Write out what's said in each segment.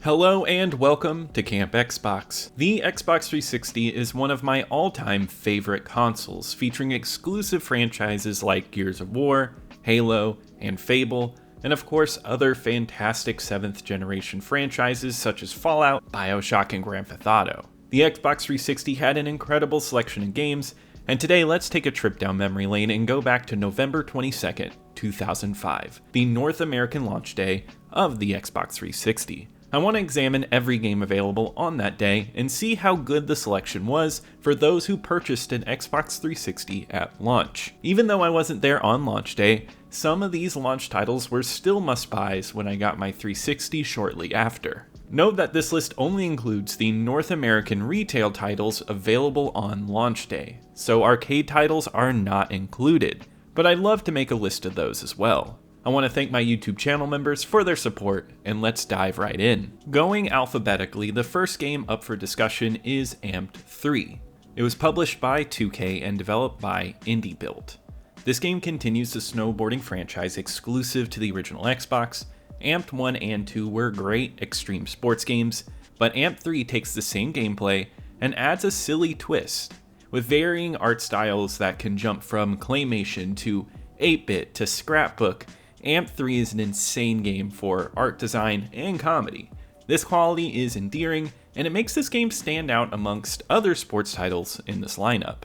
Hello and welcome to Camp Xbox. The Xbox 360 is one of my all-time favorite consoles, featuring exclusive franchises like Gears of War, Halo, and Fable, and of course other fantastic 7th generation franchises such as Fallout, BioShock, and Grand Theft Auto. The Xbox 360 had an incredible selection of games, and today let's take a trip down memory lane and go back to November 22nd, 2005, the North American launch day of the Xbox 360. I want to examine every game available on that day and see how good the selection was for those who purchased an Xbox 360 at launch. Even though I wasn't there on launch day, some of these launch titles were still must-buys when I got my 360 shortly after. Note that this list only includes the North American retail titles available on launch day, so arcade titles are not included, but I'd love to make a list of those as well. I want to thank my YouTube channel members for their support, and let's dive right in. Going alphabetically, the first game up for discussion is Amped 3. It was published by 2K and developed by IndieBuild. This game continues the snowboarding franchise exclusive to the original Xbox. Amped 1 and 2 were great extreme sports games, but Amped 3 takes the same gameplay and adds a silly twist, with varying art styles that can jump from claymation to 8-bit to scrapbook. Amped 3 is an insane game for art design and comedy. This quality is endearing, and it makes this game stand out amongst other sports titles in this lineup.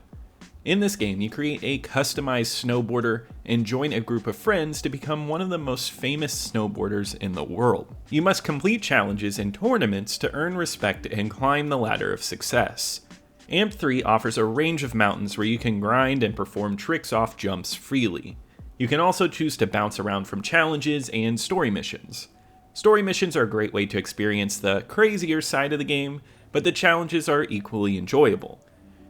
In this game, you create a customized snowboarder and join a group of friends to become one of the most famous snowboarders in the world. You must complete challenges and tournaments to earn respect and climb the ladder of success. Amped 3 offers a range of mountains where you can grind and perform tricks off jumps freely. You can also choose to bounce around from challenges and story missions. Story missions are a great way to experience the crazier side of the game, but the challenges are equally enjoyable.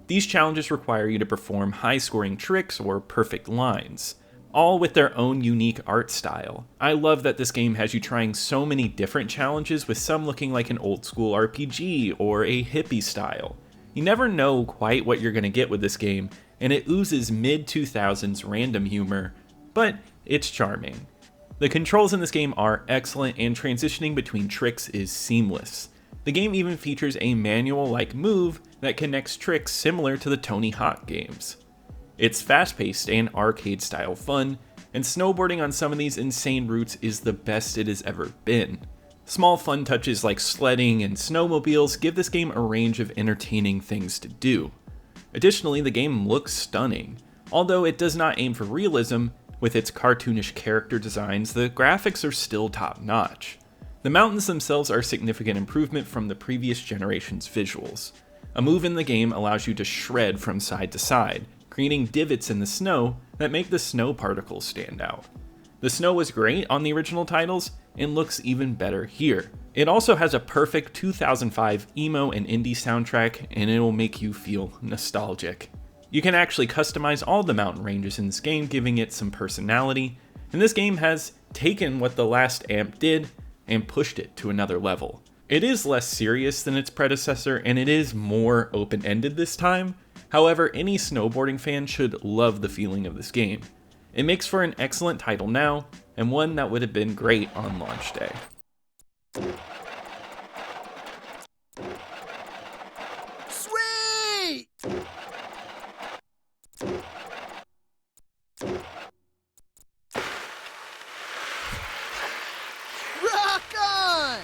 These challenges require you to perform high-scoring tricks or perfect lines, all with their own unique art style. I love that this game has you trying so many different challenges, with some looking like an old-school RPG or a hippie style. You never know quite what you're going to get with this game, and it oozes mid-2000s random humor, but it's charming. The controls in this game are excellent, and transitioning between tricks is seamless. The game even features a manual-like move that connects tricks similar to the Tony Hawk games. It's fast-paced and arcade-style fun, and snowboarding on some of these insane routes is the best it has ever been. Small fun touches like sledding and snowmobiles give this game a range of entertaining things to do. Additionally, the game looks stunning. Although it does not aim for realism, with its cartoonish character designs, the graphics are still top-notch. The mountains themselves are a significant improvement from the previous generation's visuals. A move in the game allows you to shred from side to side, creating divots in the snow that make the snow particles stand out. The snow was great on the original titles, and looks even better here. It also has a perfect 2005 emo and indie soundtrack, and it will make you feel nostalgic. You can actually customize all the mountain ranges in this game, giving it some personality, and this game has taken what the last Amp did and pushed it to another level. It is less serious than its predecessor, and it is more open-ended this time. However, any snowboarding fan should love the feeling of this game. It makes for an excellent title now, and one that would have been great on launch day. Sweet!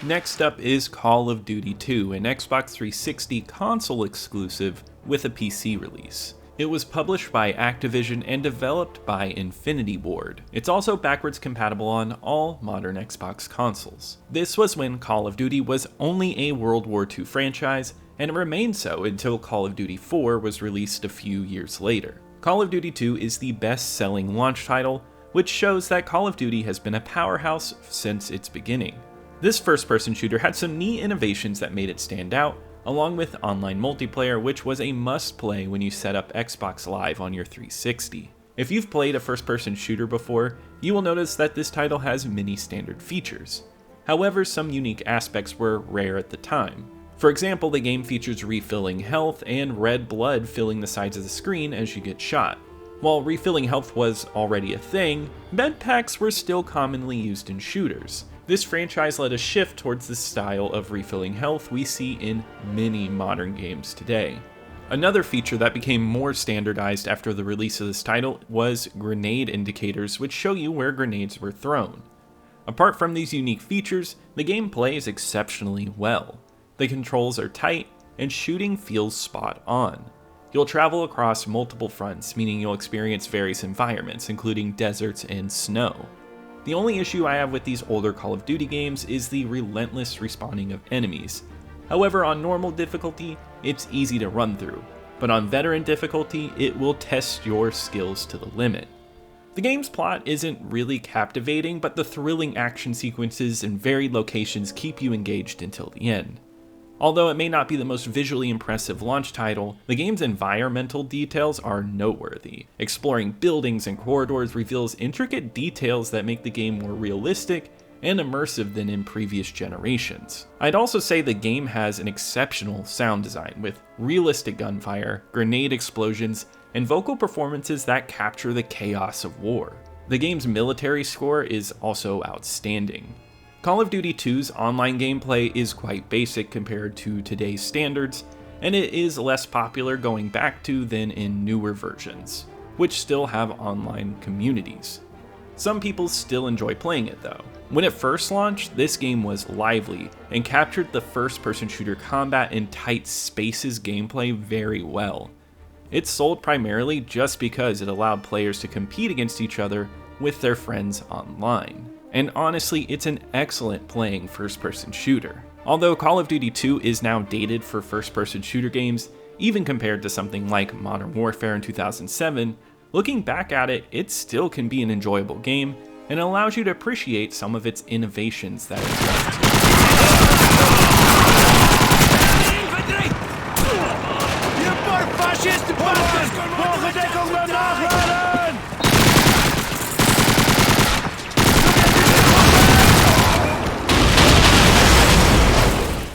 Next up is Call of Duty 2, an Xbox 360 console exclusive with a PC release. It was published by Activision and developed by Infinity Ward. It's also backwards compatible on all modern Xbox consoles. This was when Call of Duty was only a World War II franchise, and it remained so until Call of Duty 4 was released a few years later. Call of Duty 2 is the best-selling launch title, which shows that Call of Duty has been a powerhouse since its beginning. This first-person shooter had some neat innovations that made it stand out, along with online multiplayer, which was a must-play when you set up Xbox Live on your 360. If you've played a first-person shooter before, you will notice that this title has many standard features. However, some unique aspects were rare at the time. For example, the game features refilling health and red blood filling the sides of the screen as you get shot. While refilling health was already a thing, med packs were still commonly used in shooters. This franchise led a shift towards the style of refilling health we see in many modern games today. Another feature that became more standardized after the release of this title was grenade indicators, which show you where grenades were thrown. Apart from these unique features, the game plays exceptionally well. The controls are tight, and shooting feels spot on. You'll travel across multiple fronts, meaning you'll experience various environments, including deserts and snow. The only issue I have with these older Call of Duty games is the relentless respawning of enemies. However, on normal difficulty, it's easy to run through, but on veteran difficulty, it will test your skills to the limit. The game's plot isn't really captivating, but the thrilling action sequences and varied locations keep you engaged until the end. Although it may not be the most visually impressive launch title, the game's environmental details are noteworthy. Exploring buildings and corridors reveals intricate details that make the game more realistic and immersive than in previous generations. I'd also say the game has an exceptional sound design, with realistic gunfire, grenade explosions, and vocal performances that capture the chaos of war. The game's military score is also outstanding. Call of Duty 2's online gameplay is quite basic compared to today's standards, and it is less popular going back to than in newer versions, which still have online communities. Some people still enjoy playing it though. When it first launched, this game was lively and captured the first-person shooter combat and tight spaces gameplay very well. It sold primarily just because it allowed players to compete against each other with their friends online. And honestly, it's an excellent playing first-person shooter. Although Call of Duty 2 is now dated for first-person shooter games, even compared to something like Modern Warfare in 2007, looking back at it, it still can be an enjoyable game, and allows you to appreciate some of its innovations that it brought.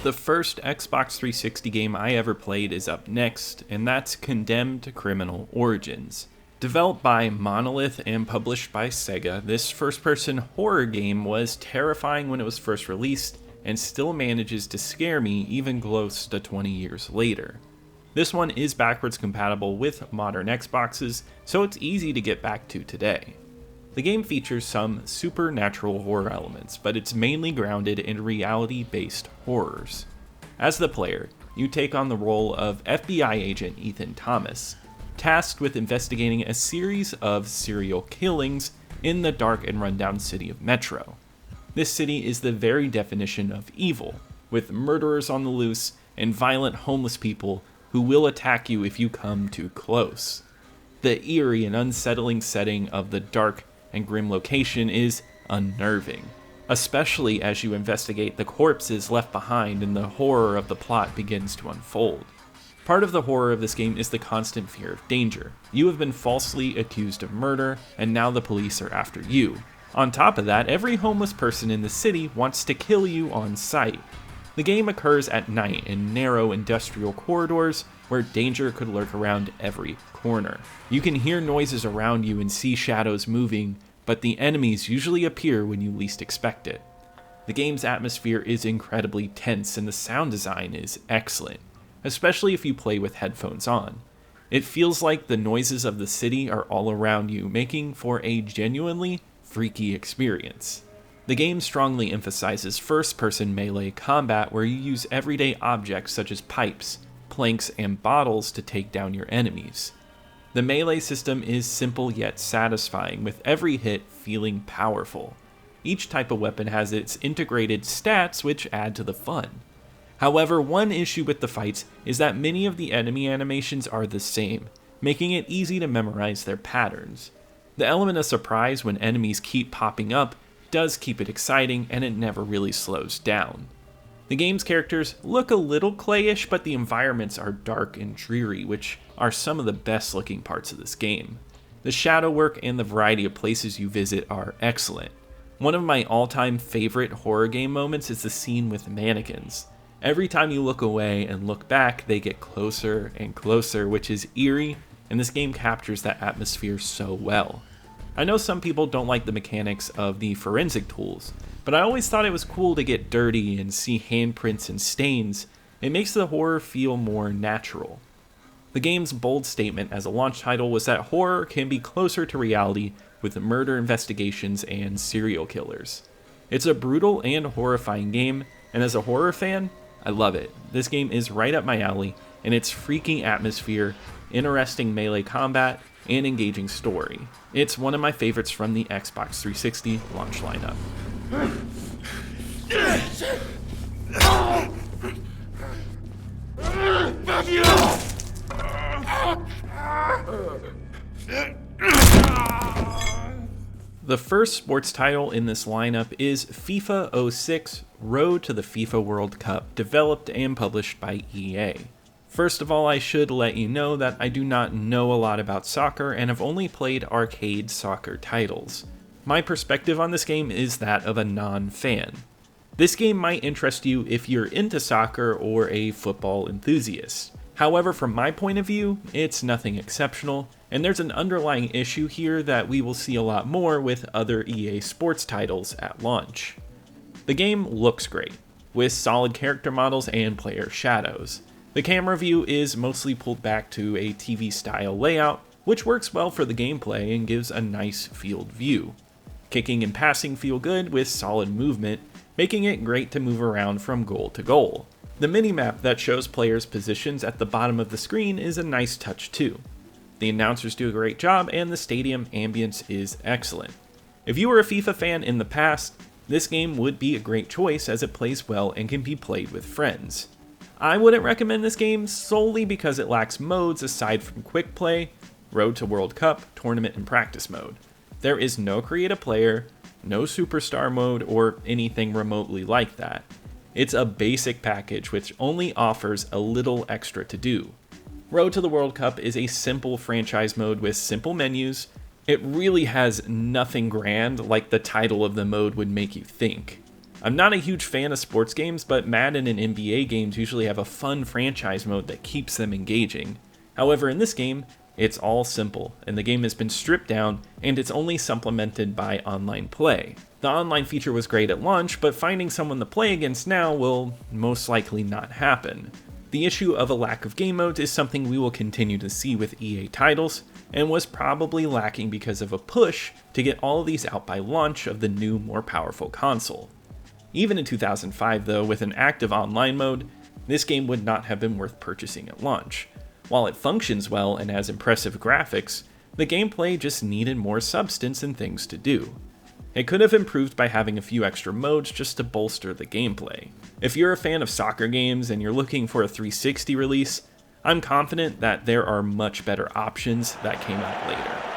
The first Xbox 360 game I ever played is up next, and that's Condemned Criminal Origins. Developed by Monolith and published by Sega, this first-person horror game was terrifying when it was first released, and still manages to scare me even close to 20 years later. This one is backwards compatible with modern Xboxes, so it's easy to get back to today. The game features some supernatural horror elements, but it's mainly grounded in reality-based horrors. As the player, you take on the role of FBI agent Ethan Thomas, tasked with investigating a series of serial killings in the dark and rundown city of Metro. This city is the very definition of evil, with murderers on the loose and violent homeless people who will attack you if you come too close. The eerie and unsettling setting of the dark and grim location is unnerving, especially as you investigate the corpses left behind and the horror of the plot begins to unfold. Part of the horror of this game is the constant fear of danger. You have been falsely accused of murder, and now the police are after you. On top of that, every homeless person in the city wants to kill you on sight. The game occurs at night in narrow industrial corridors where danger could lurk around every corner. You can hear noises around you and see shadows moving, but the enemies usually appear when you least expect it. The game's atmosphere is incredibly tense and the sound design is excellent, especially if you play with headphones on. It feels like the noises of the city are all around you, making for a genuinely freaky experience. The game strongly emphasizes first-person melee combat where you use everyday objects such as pipes, planks, and bottles to take down your enemies. The melee system is simple yet satisfying, with every hit feeling powerful. Each type of weapon has its integrated stats which add to the fun. However, one issue with the fights is that many of the enemy animations are the same, making it easy to memorize their patterns. The element of surprise when enemies keep popping up does keep it exciting, and it never really slows down. The game's characters look a little clayish, but the environments are dark and dreary, which are some of the best looking parts of this game. The shadow work and the variety of places you visit are excellent. One of my all-time favorite horror game moments is the scene with mannequins. Every time you look away and look back, they get closer and closer, which is eerie, and this game captures that atmosphere so well. I know some people don't like the mechanics of the forensic tools, but I always thought it was cool to get dirty and see handprints and stains. It makes the horror feel more natural. The game's bold statement as a launch title was that horror can be closer to reality with murder investigations and serial killers. It's a brutal and horrifying game, and as a horror fan, I love it. This game is right up my alley, and its freaking atmosphere, interesting melee combat, and engaging story. It's one of my favorites from the Xbox 360 launch lineup. The first sports title in this lineup is FIFA 06 Road to the FIFA World Cup, developed and published by EA. First of all, I should let you know that I do not know a lot about soccer and have only played arcade soccer titles. My perspective on this game is that of a non-fan. This game might interest you if you're into soccer or a football enthusiast. However, from my point of view, it's nothing exceptional, and there's an underlying issue here that we will see a lot more with other EA sports titles at launch. The game looks great, with solid character models and player shadows. The camera view is mostly pulled back to a TV-style layout, which works well for the gameplay and gives a nice field view. Kicking and passing feel good with solid movement, making it great to move around from goal to goal. The minimap that shows players' positions at the bottom of the screen is a nice touch too. The announcers do a great job and the stadium ambience is excellent. If you were a FIFA fan in the past, this game would be a great choice as it plays well and can be played with friends. I wouldn't recommend this game solely because it lacks modes aside from quick play, Road to World Cup, Tournament, and Practice mode. There is no create a player, no superstar mode, or anything remotely like that. It's a basic package which only offers a little extra to do. Road to the World Cup is a simple franchise mode with simple menus. It really has nothing grand like the title of the mode would make you think. I'm not a huge fan of sports games, but Madden and NBA games usually have a fun franchise mode that keeps them engaging. However, in this game, it's all simple, and the game has been stripped down, and it's only supplemented by online play. The online feature was great at launch, but finding someone to play against now will most likely not happen. The issue of a lack of game modes is something we will continue to see with EA titles, and was probably lacking because of a push to get all of these out by launch of the new, more powerful console. Even in 2005 though, with an active online mode, this game would not have been worth purchasing at launch. While it functions well and has impressive graphics, the gameplay just needed more substance and things to do. It could have improved by having a few extra modes just to bolster the gameplay. If you're a fan of soccer games and you're looking for a 360 release, I'm confident that there are much better options that came out later.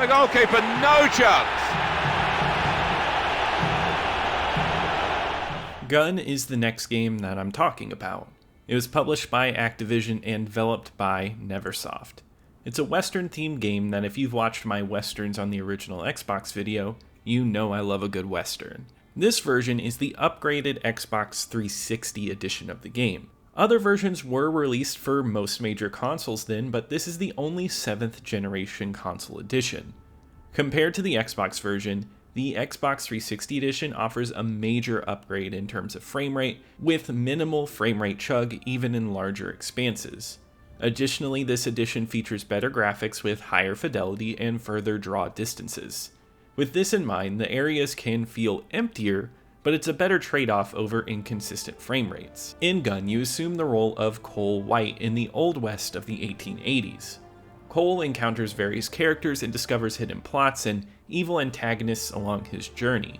The goalkeeper, no chance. Gun is the next game that I'm talking about. It was published by Activision and developed by Neversoft. It's a Western-themed game that if you've watched my Westerns on the original Xbox video, you know I love a good Western. This version is the upgraded Xbox 360 edition of the game. Other versions were released for most major consoles then, but this is the only 7th generation console edition. Compared to the Xbox version, the Xbox 360 edition offers a major upgrade in terms of frame rate, with minimal frame rate chug even in larger expanses. Additionally, this edition features better graphics with higher fidelity and further draw distances. With this in mind, the areas can feel emptier, but it's a better trade-off over inconsistent frame rates. In Gun, you assume the role of Cole White in the Old West of the 1880s. Cole encounters various characters and discovers hidden plots and evil antagonists along his journey.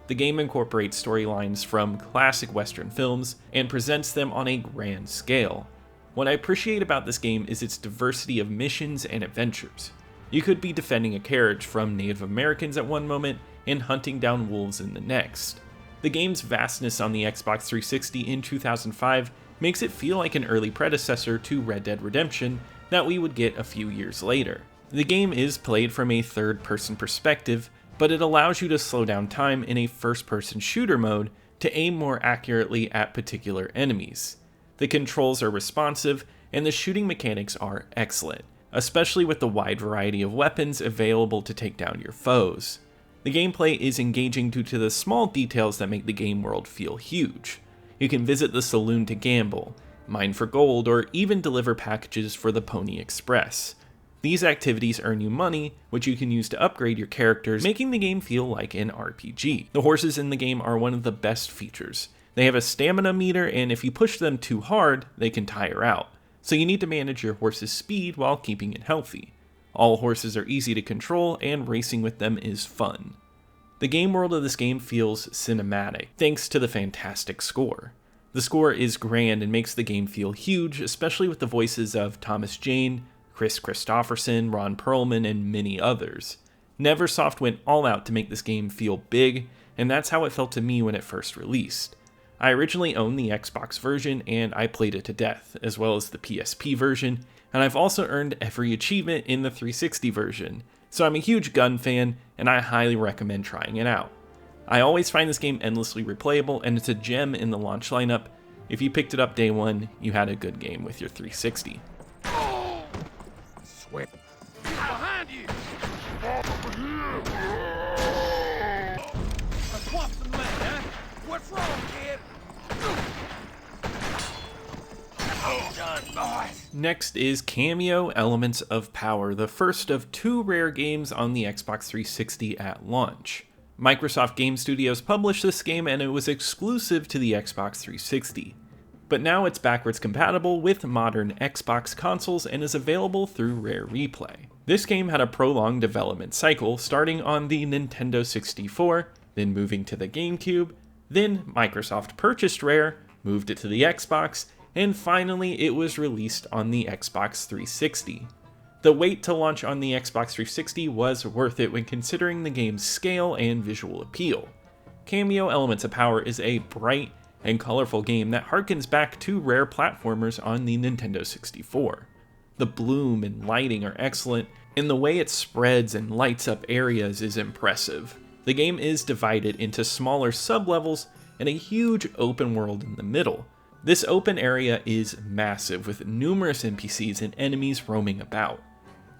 The game incorporates storylines from classic Western films and presents them on a grand scale. What I appreciate about this game is its diversity of missions and adventures. You could be defending a carriage from Native Americans at one moment and hunting down wolves in the next. The game's vastness on the Xbox 360 in 2005 makes it feel like an early predecessor to Red Dead Redemption that we would get a few years later. The game is played from a third-person perspective, but it allows you to slow down time in a first-person shooter mode to aim more accurately at particular enemies. The controls are responsive, and the shooting mechanics are excellent, especially with the wide variety of weapons available to take down your foes. The gameplay is engaging due to the small details that make the game world feel huge. You can visit the saloon to gamble, mine for gold, or even deliver packages for the Pony Express. These activities earn you money, which you can use to upgrade your characters, making the game feel like an RPG. The horses in the game are one of the best features. They have a stamina meter, and if you push them too hard, they can tire out. So you need to manage your horse's speed while keeping it healthy. All horses are easy to control, and racing with them is fun. The game world of this game feels cinematic, thanks to the fantastic score. The score is grand and makes the game feel huge, especially with the voices of Thomas Jane, Chris Christopherson, Ron Perlman, and many others. Neversoft went all out to make this game feel big, and that's how it felt to me when it first released. I originally owned the Xbox version, and I played it to death, as well as the PSP version, and I've also earned every achievement in the 360 version, so I'm a huge gun fan, and I highly recommend trying it out. I always find this game endlessly replayable, and it's a gem in the launch lineup. If you picked it up day one, you had a good game with your 360. Sweat. Behind you! Swap some money, huh? What's wrong, kid? Oh, done, boys. Next is Kameo Elements of Power, the first of two rare games on the Xbox 360 at launch. Microsoft Game Studios published this game, and it was exclusive to the Xbox 360. But now it's backwards compatible with modern Xbox consoles and is available through Rare Replay. This game had a prolonged development cycle, starting on the Nintendo 64, then moving to the GameCube, then Microsoft purchased Rare, moved it to the Xbox, and finally it was released on the Xbox 360. The wait to launch on the Xbox 360 was worth it when considering the game's scale and visual appeal. Kameo Elements of Power is a bright and colorful game that harkens back to Rare platformers on the Nintendo 64. The bloom and lighting are excellent, and the way it spreads and lights up areas is impressive. The game is divided into smaller sub-levels and a huge open world in the middle. This open area is massive, with numerous NPCs and enemies roaming about.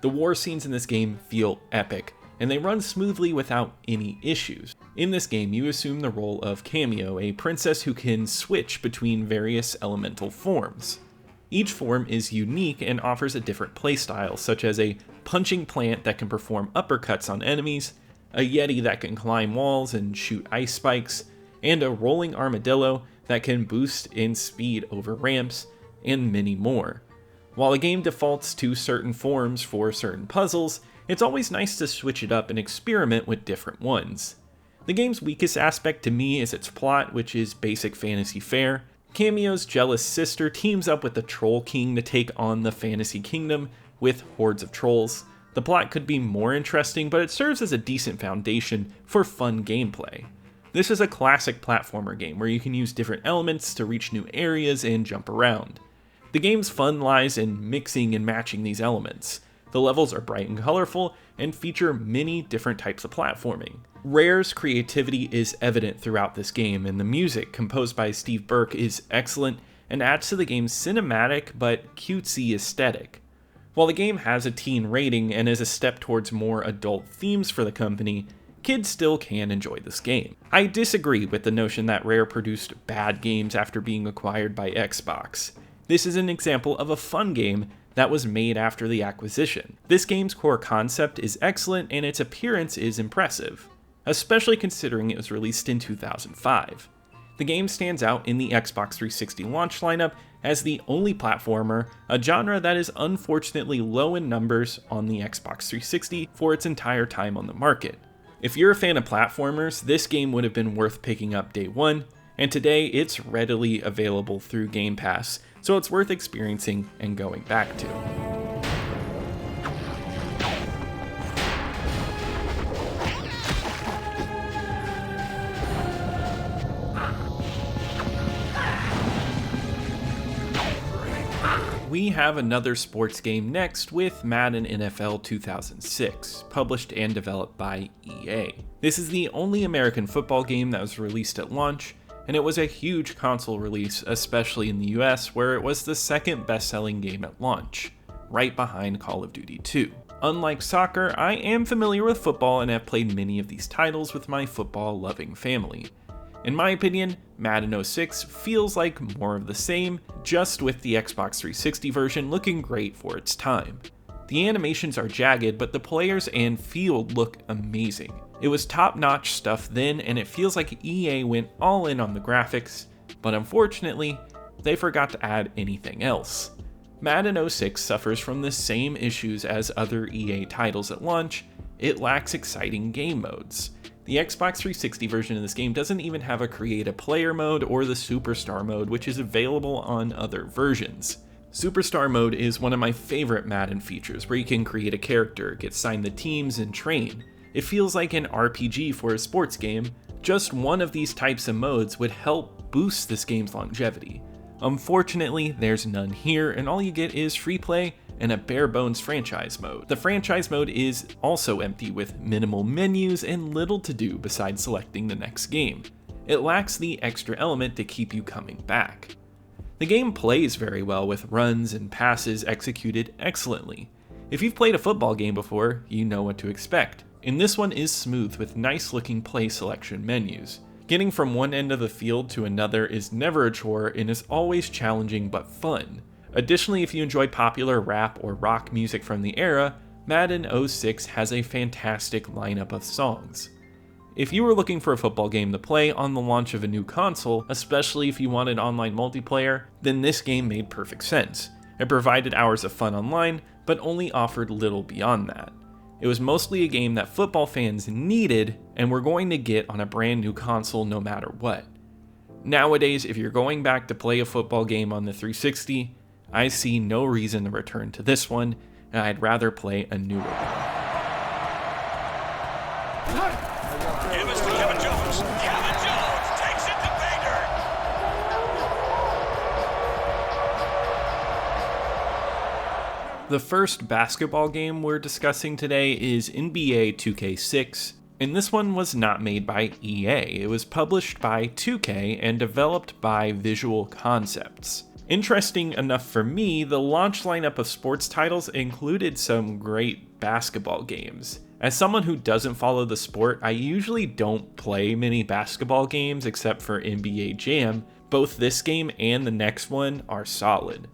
The war scenes in this game feel epic, and they run smoothly without any issues. In this game, you assume the role of Kameo, a princess who can switch between various elemental forms. Each form is unique and offers a different playstyle, such as a punching plant that can perform uppercuts on enemies, a yeti that can climb walls and shoot ice spikes, and a rolling armadillo that can boost in speed over ramps, and many more. While the game defaults to certain forms for certain puzzles, it's always nice to switch it up and experiment with different ones. The game's weakest aspect to me is its plot, which is basic fantasy fare. Kameo's jealous sister teams up with the Troll King to take on the fantasy kingdom with hordes of trolls. The plot could be more interesting, but it serves as a decent foundation for fun gameplay. This is a classic platformer game where you can use different elements to reach new areas and jump around. The game's fun lies in mixing and matching these elements. The levels are bright and colorful and feature many different types of platforming. Rare's creativity is evident throughout this game, and the music, composed by Steve Burke, is excellent and adds to the game's cinematic but cutesy aesthetic. While the game has a teen rating and is a step towards more adult themes for the company, kids still can enjoy this game. I disagree with the notion that Rare produced bad games after being acquired by Xbox. This is an example of a fun game that was made after the acquisition. This game's core concept is excellent and its appearance is impressive, especially considering it was released in 2005. The game stands out in the Xbox 360 launch lineup as the only platformer, a genre that is unfortunately low in numbers on the Xbox 360 for its entire time on the market. If you're a fan of platformers, this game would have been worth picking up day one, and today it's readily available through Game Pass, so it's worth experiencing and going back to. We have another sports game next with Madden NFL 2006, published and developed by EA. This is the only American football game that was released at launch, and it was a huge console release, especially in the US, where it was the second best-selling game at launch, right behind Call of Duty 2. Unlike soccer, I am familiar with football and have played many of these titles with my football-loving family. In my opinion, Madden 06 feels like more of the same, just with the Xbox 360 version looking great for its time. The animations are jagged, but the players and field look amazing. It was top-notch stuff then, and it feels like EA went all in on the graphics, but unfortunately, they forgot to add anything else. Madden 06 suffers from the same issues as other EA titles at launch. It lacks exciting game modes. The Xbox 360 version of this game doesn't even have a create a player mode or the Superstar mode, which is available on other versions. Superstar mode is one of my favorite Madden features, where you can create a character, get signed the teams, and train. It feels like an RPG for a sports game. Just one of these types of modes would help boost this game's longevity. Unfortunately, there's none here, and all you get is free play and a bare bones franchise mode. The franchise mode is also empty, with minimal menus and little to do besides selecting the next game. It lacks the extra element to keep you coming back. The game plays very well, with runs and passes executed excellently. If you've played a football game before, you know what to expect. And this one is smooth with nice looking play selection menus. Getting from one end of the field to another is never a chore and is always challenging but fun. Additionally, if you enjoy popular rap or rock music from the era, Madden 06 has a fantastic lineup of songs. If you were looking for a football game to play on the launch of a new console, especially if you wanted online multiplayer, then this game made perfect sense. It provided hours of fun online, but only offered little beyond that. It was mostly a game that football fans needed and were going to get on a brand new console no matter what. Nowadays, if you're going back to play a football game on the 360, I see no reason to return to this one, and I'd rather play a newer one. Give us to Kevin Jones. Kevin Jones takes it to Bader. The first basketball game we're discussing today is NBA 2K6, and this one was not made by EA. It was published by 2K and developed by Visual Concepts. Interesting enough for me, the launch lineup of sports titles included some great basketball games. As someone who doesn't follow the sport, I usually don't play many basketball games except for NBA Jam. Both this game and the next one are solid.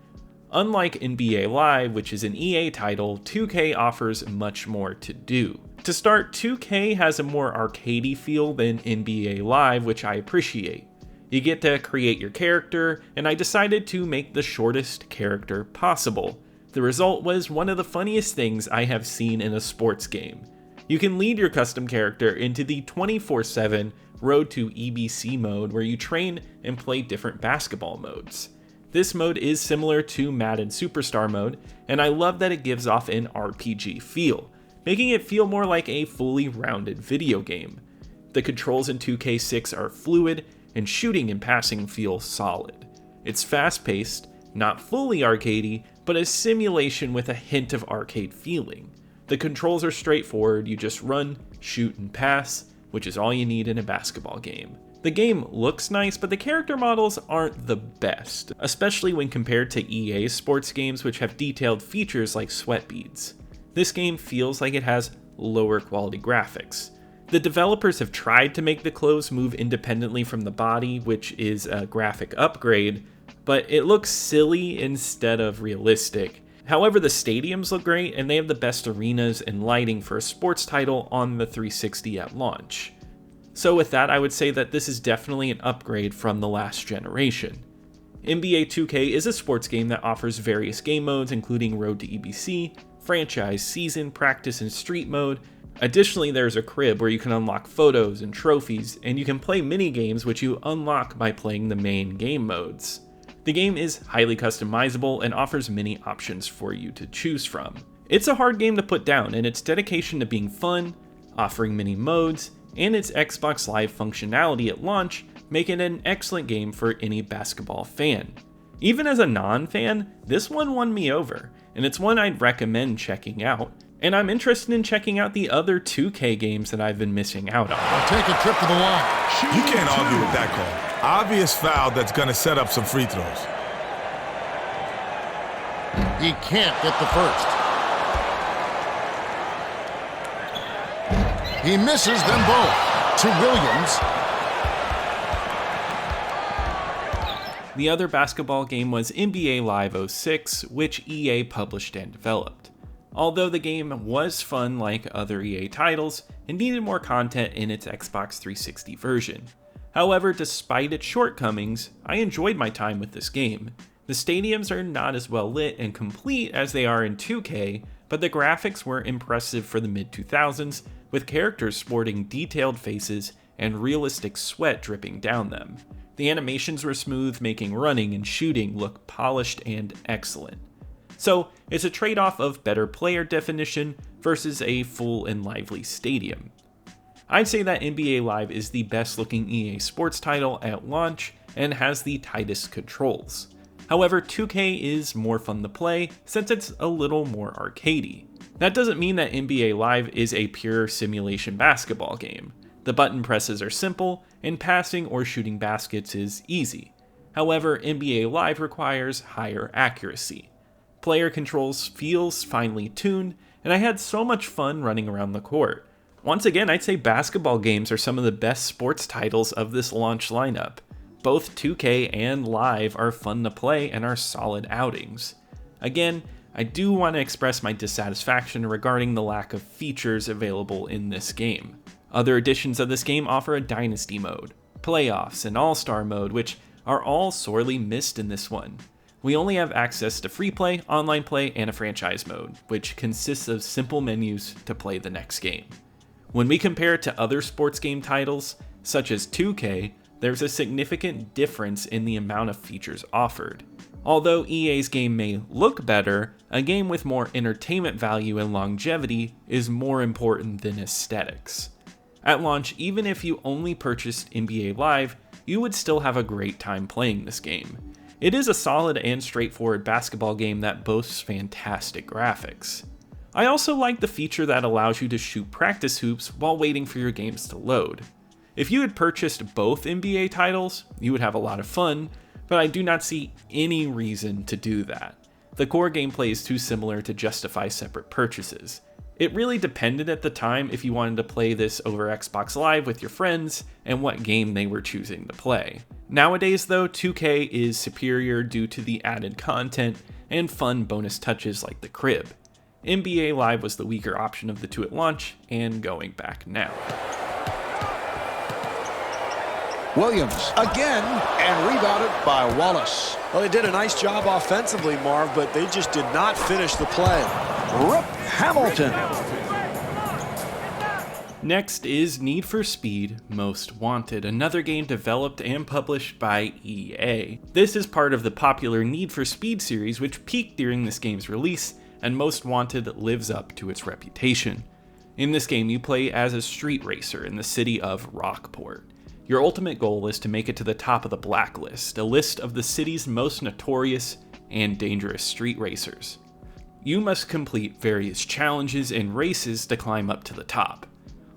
Unlike NBA Live, which is an EA title, 2K offers much more to do. To start, 2K has a more arcadey feel than NBA Live, which I appreciate. You get to create your character, and I decided to make the shortest character possible. The result was one of the funniest things I have seen in a sports game. You can lead your custom character into the 24/7 Road to EBC mode, where you train and play different basketball modes. This mode is similar to Madden Superstar mode, and I love that it gives off an RPG feel, making it feel more like a fully rounded video game. The controls in 2K6 are fluid, and shooting and passing feel solid. It's fast-paced, not fully arcadey, but a simulation with a hint of arcade feeling. The controls are straightforward, you just run, shoot, and pass, which is all you need in a basketball game. The game looks nice, but the character models aren't the best, especially when compared to EA's sports games, which have detailed features like sweat beads. This game feels like it has lower quality graphics. The developers have tried to make the clothes move independently from the body, which is a graphic upgrade, but it looks silly instead of realistic. However, the stadiums look great, and they have the best arenas and lighting for a sports title on the 360 at launch. So with that, I would say that this is definitely an upgrade from the last generation. NBA 2K is a sports game that offers various game modes, including Road to EBC, Franchise, Season, Practice, and Street mode. Additionally, there's a crib where you can unlock photos and trophies, and you can play mini games which you unlock by playing the main game modes. The game is highly customizable and offers many options for you to choose from. It's a hard game to put down, and its dedication to being fun, offering many modes, and its Xbox Live functionality at launch make it an excellent game for any basketball fan. Even as a non-fan, this one won me over, and it's one I'd recommend checking out. And I'm interested in checking out the other 2K games that I've been missing out on. Take a trip to the line. You can't argue with that call. Obvious foul that's going to set up some free throws. He can't get the first. He misses them both. To Williams. The other basketball game was NBA Live 06, which EA published and developed. Although the game was fun like other EA titles, it needed more content in its Xbox 360 version. However, despite its shortcomings, I enjoyed my time with this game. The stadiums are not as well lit and complete as they are in 2K, but the graphics were impressive for the mid-2000s, with characters sporting detailed faces and realistic sweat dripping down them. The animations were smooth, making running and shooting look polished and excellent. So, it's a trade-off of better player definition versus a full and lively stadium. I'd say that NBA Live is the best looking EA sports title at launch and has the tightest controls. However, 2K is more fun to play since it's a little more arcadey. That doesn't mean that NBA Live is a pure simulation basketball game. The button presses are simple, and passing or shooting baskets is easy. However, NBA Live requires higher accuracy. Player controls feels finely tuned, and I had so much fun running around the court. Once again, I'd say basketball games are some of the best sports titles of this launch lineup. Both 2K and Live are fun to play and are solid outings. Again, I do want to express my dissatisfaction regarding the lack of features available in this game. Other editions of this game offer a Dynasty mode, Playoffs, and All-Star mode, which are all sorely missed in this one. We only have access to free play, online play, and a franchise mode, which consists of simple menus to play the next game. When we compare it to other sports game titles, such as 2K, there's a significant difference in the amount of features offered. Although EA's game may look better, a game with more entertainment value and longevity is more important than aesthetics. At launch, even if you only purchased NBA Live, you would still have a great time playing this game. It is a solid and straightforward basketball game that boasts fantastic graphics. I also like the feature that allows you to shoot practice hoops while waiting for your games to load. If you had purchased both NBA titles, you would have a lot of fun, but I do not see any reason to do that. The core gameplay is too similar to justify separate purchases. It really depended at the time if you wanted to play this over Xbox Live with your friends and what game they were choosing to play. Nowadays though, 2K is superior due to the added content and fun bonus touches like the crib. NBA Live was the weaker option of the two at launch, and going back now. Williams again, and rebounded by Wallace. Well, they did a nice job offensively, Marv, but they just did not finish the play. Rip Hamilton. Next is Need for Speed Most Wanted, another game developed and published by EA. This is part of the popular Need for Speed series, which peaked during this game's release, and Most Wanted lives up to its reputation. In this game, you play as a street racer in the city of Rockport. Your ultimate goal is to make it to the top of the Blacklist, a list of the city's most notorious and dangerous street racers. You must complete various challenges and races to climb up to the top.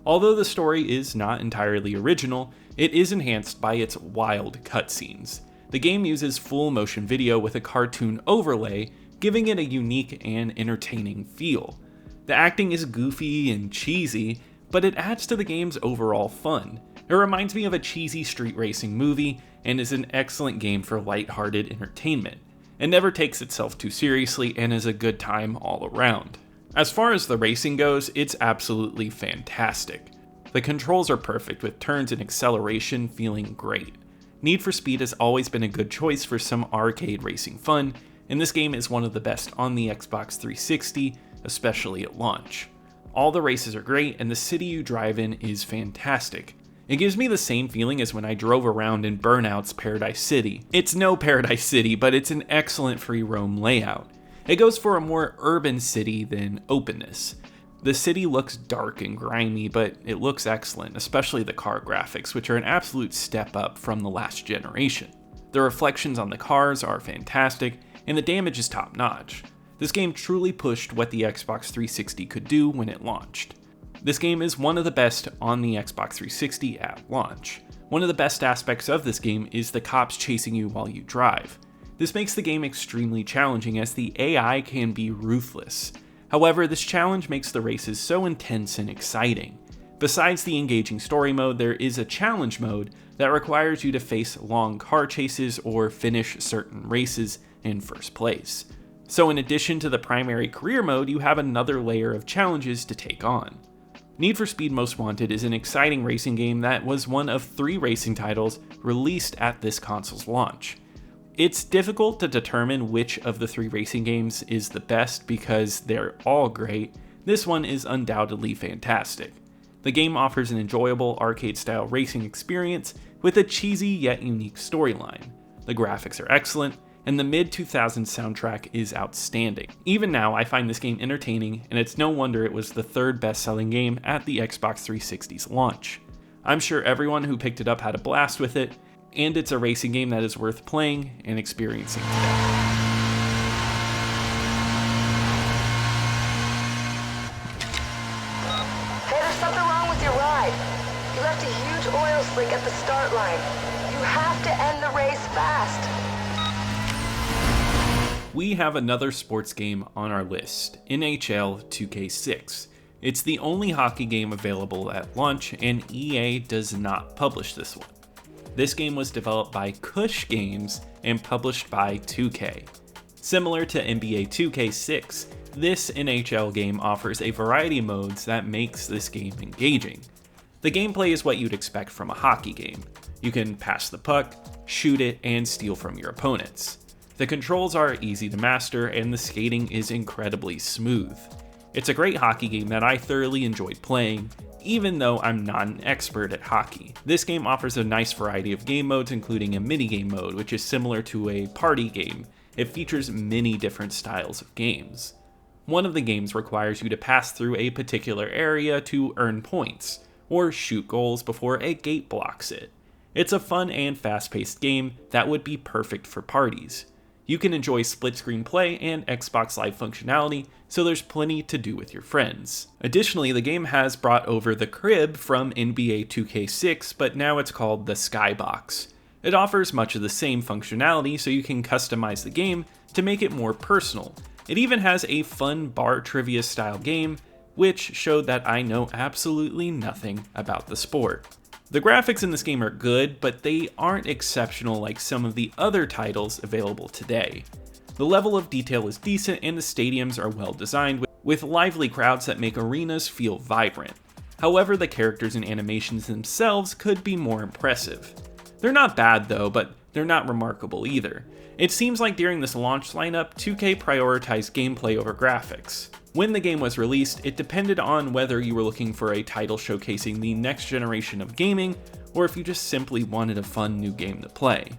Although the story is not entirely original, it is enhanced by its wild cutscenes. The game uses full motion video with a cartoon overlay, giving it a unique and entertaining feel. The acting is goofy and cheesy, but it adds to the game's overall fun. It reminds me of a cheesy street racing movie and is an excellent game for lighthearted entertainment. It never takes itself too seriously and is a good time all around. As far as the racing goes, it's absolutely fantastic. The controls are perfect with turns and acceleration feeling great. Need for Speed has always been a good choice for some arcade racing fun, and this game is one of the best on the Xbox 360, especially at launch. All the races are great and the city you drive in is fantastic. It gives me the same feeling as when I drove around in Burnout's Paradise City. It's no Paradise City, but it's an excellent free roam layout. It goes for a more urban city than openness. The city looks dark and grimy, but it looks excellent, especially the car graphics, which are an absolute step up from the last generation. The reflections on the cars are fantastic, and the damage is top notch. This game truly pushed what the Xbox 360 could do when it launched. This game is one of the best on the Xbox 360 at launch. One of the best aspects of this game is the cops chasing you while you drive. This makes the game extremely challenging as the AI can be ruthless. However, this challenge makes the races so intense and exciting. Besides the engaging story mode, there is a challenge mode that requires you to face long car chases or finish certain races in first place. So in addition to the primary career mode, you have another layer of challenges to take on. Need for Speed Most Wanted is an exciting racing game that was one of 3 racing titles released at this console's launch. It's difficult to determine which of the 3 racing games is the best because they're all great. This one is undoubtedly fantastic. The game offers an enjoyable arcade-style racing experience with a cheesy yet unique storyline. The graphics are excellent, and the mid-2000s soundtrack is outstanding. Even now, I find this game entertaining, and it's no wonder it was the 3rd best-selling game at the Xbox 360's launch. I'm sure everyone who picked it up had a blast with it, and it's a racing game that is worth playing and experiencing today. At the start line. You have to end the race fast. We have another sports game on our list, NHL 2K6. It's the only hockey game available at launch, and EA does not publish this one. This game was developed by Kush Games and published by 2K. Similar to NBA 2K6, this NHL game offers a variety of modes that makes this game engaging. The gameplay is what you'd expect from a hockey game. You can pass the puck, shoot it, and steal from your opponents. The controls are easy to master, and the skating is incredibly smooth. It's a great hockey game that I thoroughly enjoyed playing, even though I'm not an expert at hockey. This game offers a nice variety of game modes, including a minigame mode, which is similar to a party game. It features many different styles of games. One of the games requires you to pass through a particular area to earn points, or shoot goals before a gate blocks it. It's a fun and fast-paced game that would be perfect for parties. You can enjoy split-screen play and Xbox Live functionality, so there's plenty to do with your friends. Additionally, the game has brought over the crib from NBA 2K6, but now it's called the Skybox. It offers much of the same functionality, so you can customize the game to make it more personal. It even has a fun bar trivia style game, which showed that I know absolutely nothing about the sport. The graphics in this game are good, but they aren't exceptional like some of the other titles available today. The level of detail is decent and the stadiums are well designed with lively crowds that make arenas feel vibrant. However, the characters and animations themselves could be more impressive. They're not bad though, but they're not remarkable either. It seems like during this launch lineup, 2K prioritized gameplay over graphics. When the game was released, it depended on whether you were looking for a title showcasing the next generation of gaming, or if you just simply wanted a fun new game to play.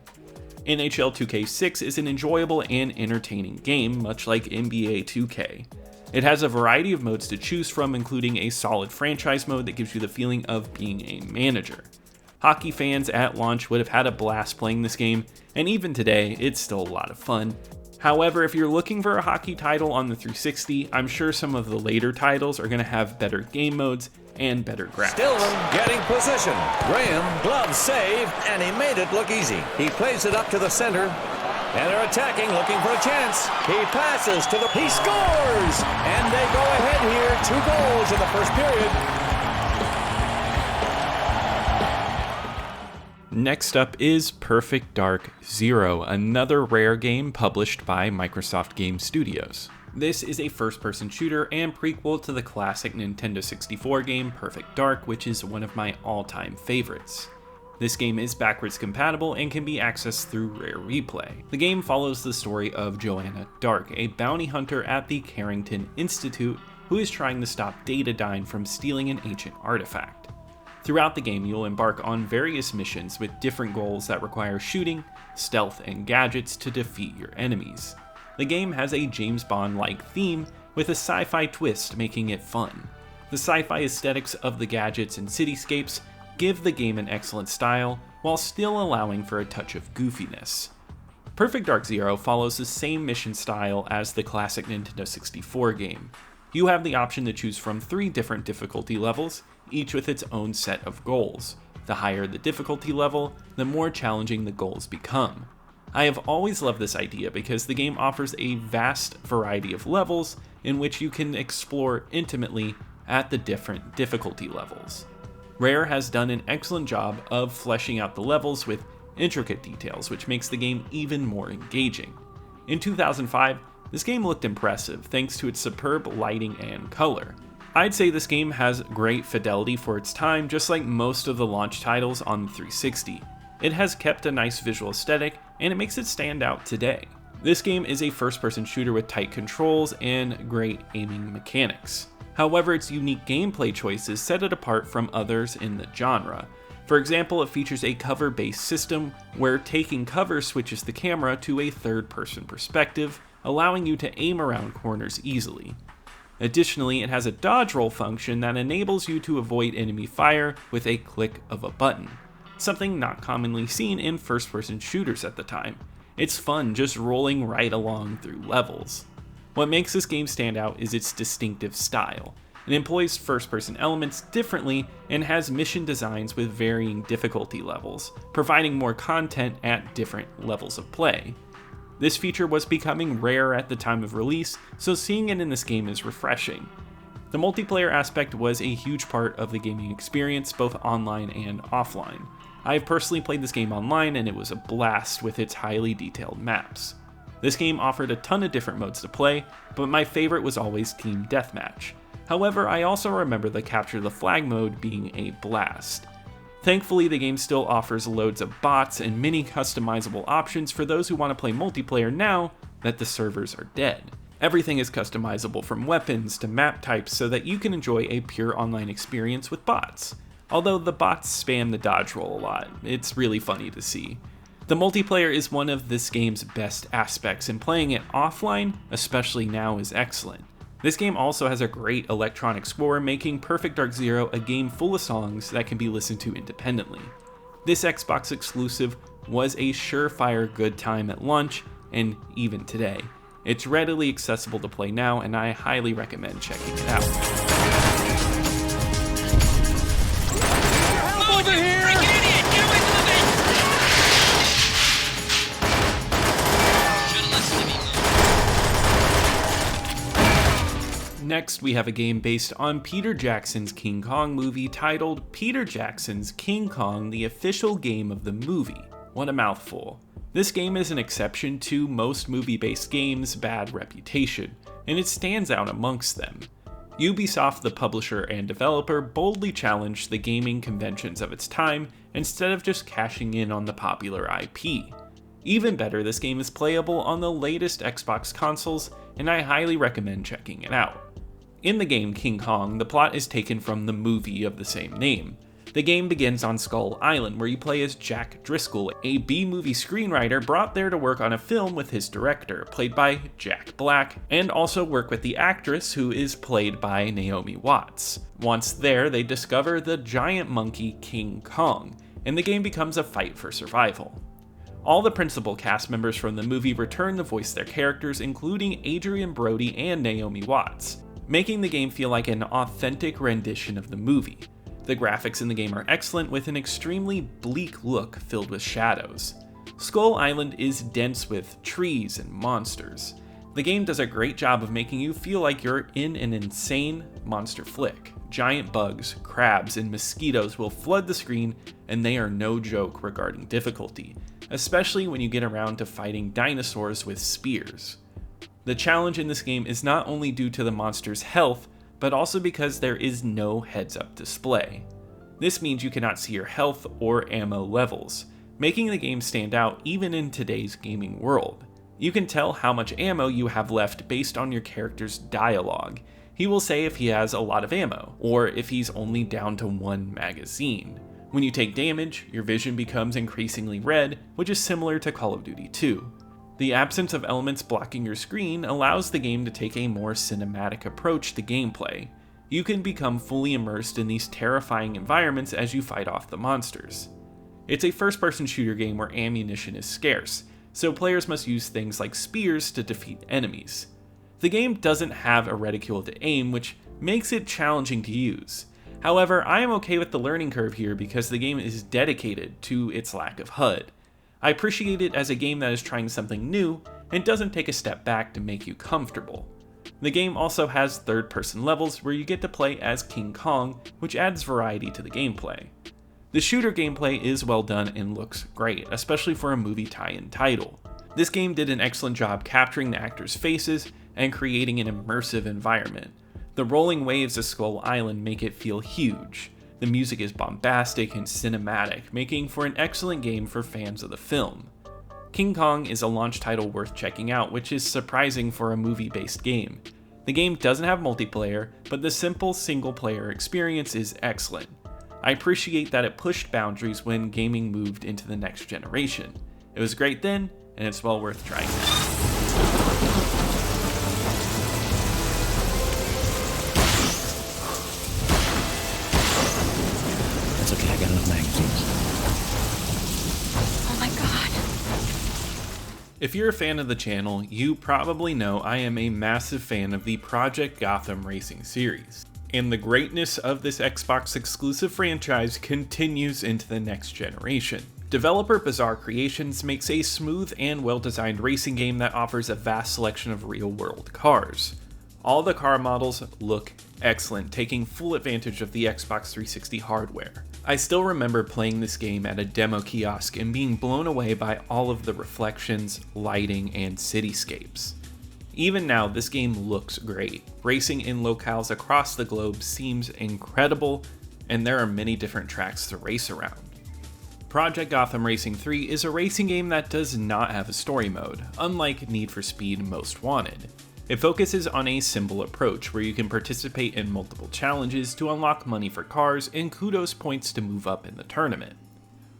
NHL 2K6 is an enjoyable and entertaining game, much like NBA 2K. It has a variety of modes to choose from, including a solid franchise mode that gives you the feeling of being a manager. Hockey fans at launch would have had a blast playing this game, and even today, it's still a lot of fun. However, if you're looking for a hockey title on the 360, I'm sure some of the later titles are going to have better game modes and better graphics. Stillman getting position. Graham, glove save, and he made it look easy. He plays it up to the center, and they're attacking, looking for a chance. He passes to the... He scores! And they go ahead here. 2 goals in the first period. Next up is Perfect Dark Zero, another Rare game published by Microsoft Game Studios. This is a first-person shooter and prequel to the classic Nintendo 64 game Perfect Dark, which is one of my all-time favorites. This game is backwards compatible and can be accessed through Rare Replay. The game follows the story of Joanna Dark, a bounty hunter at the Carrington Institute who is trying to stop Datadyne from stealing an ancient artifact. Throughout the game, you'll embark on various missions with different goals that require shooting, stealth, and gadgets to defeat your enemies. The game has a James Bond-like theme with a sci-fi twist making it fun. The sci-fi aesthetics of the gadgets and cityscapes give the game an excellent style while still allowing for a touch of goofiness. Perfect Dark Zero follows the same mission style as the classic Nintendo 64 game. You have the option to choose from 3 different difficulty levels, each with its own set of goals. The higher the difficulty level, the more challenging the goals become. I have always loved this idea because the game offers a vast variety of levels in which you can explore intimately at the different difficulty levels. Rare has done an excellent job of fleshing out the levels with intricate details, which makes the game even more engaging. In 2005, this game looked impressive thanks to its superb lighting and color. I'd say this game has great fidelity for its time, just like most of the launch titles on the 360. It has kept a nice visual aesthetic, and it makes it stand out today. This game is a first-person shooter with tight controls and great aiming mechanics. However, its unique gameplay choices set it apart from others in the genre. For example, it features a cover-based system where taking cover switches the camera to a third-person perspective, allowing you to aim around corners easily. Additionally, it has a dodge roll function that enables you to avoid enemy fire with a click of a button, something not commonly seen in first-person shooters at the time. It's fun just rolling right along through levels. What makes this game stand out is its distinctive style. It employs first-person elements differently and has mission designs with varying difficulty levels, providing more content at different levels of play. This feature was becoming rare at the time of release, so seeing it in this game is refreshing. The multiplayer aspect was a huge part of the gaming experience, both online and offline. I've personally played this game online and it was a blast with its highly detailed maps. This game offered a ton of different modes to play, but my favorite was always Team Deathmatch. However, I also remember the Capture the Flag mode being a blast. Thankfully, the game still offers loads of bots and many customizable options for those who want to play multiplayer now that the servers are dead. Everything is customizable from weapons to map types so that you can enjoy a pure online experience with bots. Although the bots spam the dodge roll a lot, it's really funny to see. The multiplayer is one of this game's best aspects, and playing it offline, especially now, is excellent. This game also has a great electronic score, making Perfect Dark Zero a game full of songs that can be listened to independently. This Xbox exclusive was a surefire good time at launch, and even today. It's readily accessible to play now, and I highly recommend checking it out. Help over here! Freaking idiot! Get away from the bench! Should've listened to me. Next, we have a game based on Peter Jackson's King Kong movie titled Peter Jackson's King Kong: The Official Game of the Movie. What a mouthful. This game is an exception to most movie-based games' bad reputation, and it stands out amongst them. Ubisoft, the publisher and developer, boldly challenged the gaming conventions of its time instead of just cashing in on the popular IP. Even better, this game is playable on the latest Xbox consoles, and I highly recommend checking it out. In the game King Kong, the plot is taken from the movie of the same name. The game begins on Skull Island, where you play as Jack Driscoll, a B-movie screenwriter brought there to work on a film with his director, played by Jack Black, and also work with the actress, who is played by Naomi Watts. Once there, they discover the giant monkey King Kong, and the game becomes a fight for survival. All the principal cast members from the movie return to voice their characters, including Adrian Brody and Naomi Watts, making the game feel like an authentic rendition of the movie. The graphics in the game are excellent, with an extremely bleak look filled with shadows. Skull Island is dense with trees and monsters. The game does a great job of making you feel like you're in an insane monster flick. Giant bugs, crabs, and mosquitoes will flood the screen, and they are no joke regarding difficulty, especially when you get around to fighting dinosaurs with spears. The challenge in this game is not only due to the monster's health, but also because there is no heads-up display. This means you cannot see your health or ammo levels, making the game stand out even in today's gaming world. You can tell how much ammo you have left based on your character's dialogue. He will say if he has a lot of ammo, or if he's only down to one magazine. When you take damage, your vision becomes increasingly red, which is similar to Call of Duty 2. The absence of elements blocking your screen allows the game to take a more cinematic approach to gameplay. You can become fully immersed in these terrifying environments as you fight off the monsters. It's a first-person shooter game where ammunition is scarce, so players must use things like spears to defeat enemies. The game doesn't have a reticule to aim, which makes it challenging to use. However, I am okay with the learning curve here because the game is dedicated to its lack of HUD. I appreciate it as a game that is trying something new and doesn't take a step back to make you comfortable. The game also has third-person levels where you get to play as King Kong, which adds variety to the gameplay. The shooter gameplay is well done and looks great, especially for a movie tie-in title. This game did an excellent job capturing the actors' faces and creating an immersive environment. The rolling waves of Skull Island make it feel huge. The music is bombastic and cinematic, making for an excellent game for fans of the film. King Kong is a launch title worth checking out, which is surprising for a movie-based game. The game doesn't have multiplayer, but the simple single-player experience is excellent. I appreciate that it pushed boundaries when gaming moved into the next generation. It was great then, and it's well worth trying now. It's okay, I got enough magazines. Oh my god. If you're a fan of the channel, you probably know I am a massive fan of the Project Gotham racing series. And the greatness of this Xbox exclusive franchise continues into the next generation. Developer Bizarre Creations makes a smooth and well-designed racing game that offers a vast selection of real-world cars. All the car models look excellent, taking full advantage of the Xbox 360 hardware. I still remember playing this game at a demo kiosk and being blown away by all of the reflections, lighting, and cityscapes. Even now, this game looks great. Racing in locales across the globe seems incredible, and there are many different tracks to race around. Project Gotham Racing 3 is a racing game that does not have a story mode, unlike Need for Speed Most Wanted. It focuses on a simple approach where you can participate in multiple challenges to unlock money for cars and kudos points to move up in the tournament.